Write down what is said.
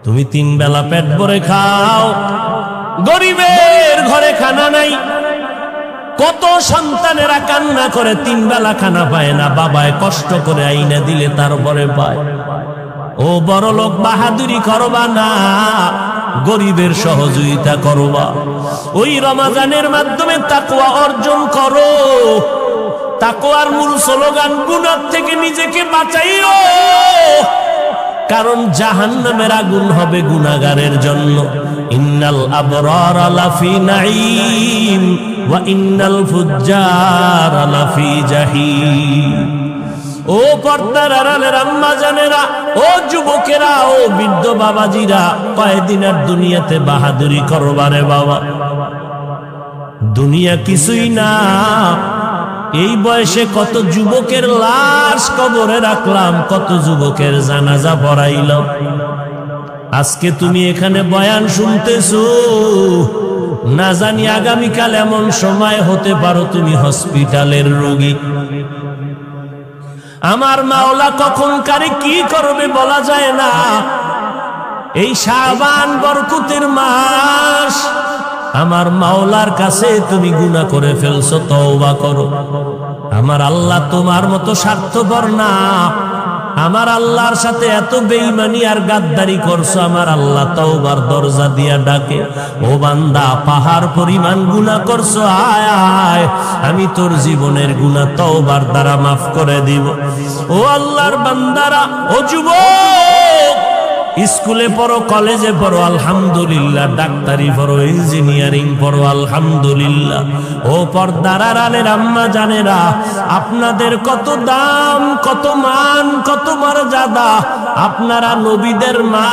তুমি 3 বেলা পেট ভরে খাও, গরিবের ঘরে খানা নাই। কত সন্তানেরা কান্না করে 3 বেলা খানা পায় না, বাবায় কষ্ট করে আইনা দিলে তারপরে পায়। ও বড় লোক বাহাদুরি করবা না, গরিবের সহযোগিতা করবা। ওই রমাজানের মাধ্যমে তাকওয়া অর্জন করো। তাকওয়ার মূল স্লোগান গুনাহ থেকে নিজেকে বাঁচাইও, কারণ জাহান্নামের আগুন হবে গুনাহগারের জন্য। ইন্নাল আবরারা লাফি নাঈম ওয়া ইন্নাল ফুজ্জারা লাফি জাহিম। ও পর্দার আড়ালের আম্মা জানেরা, ও যুবকেরা, ও বৃদ্ধ বাবাজিরা, কয়দিন আর দুনিয়াতে বাহাদুরি করবারে বাবা। দুনিয়া কিছুই না। এই বয়সে কত যুবকের লাশ কবরে রাখলাম, কত যুবকের জানাজা পড়াইলাম। আজকে তুমি এখানে বয়ান শুনতেছো, না জানি আগামীকাল এমন সময় হতে পারো তুমি হসপিটালের রোগী। আমার মাওলা কখন কারে কি করবে বলা যায় না। এই শাবান বরকতের মাস, আমার মাওলার কাছে তুমি গুনাহ করে ফেলছো, তওবা করো। আমার আল্লাহ তোমার মতো স্বার্থপর না। আমার আল্লাহর সাথে এত বেঈমানি আর গাদ্দারি করছো, আমার আল্লাহ তওবার দরজা দিয়া ডাকে, ও বান্দা পাহাড় পরিমাণ গুনাহ করছো, আয় আয়, আমি তোর জীবনের গুনাহ তওবার দ্বারা মাফ করে দিব। ও আল্লাহর বান্দারা, ও যুবক, স্কুলে পড়ো, কলেজে পড়ো, আলহামদুলিল্লাহ। ডাক্তারি পড়ো, ইঞ্জিনিয়ারিং পড়ো, আলহামদুলিল্লাহ। ও পর্দার আড়ালের আম্মা জানেরা, আপনাদের কত দাম, কত মান, কত মর্যাদা। আপনারা নবীদের মা।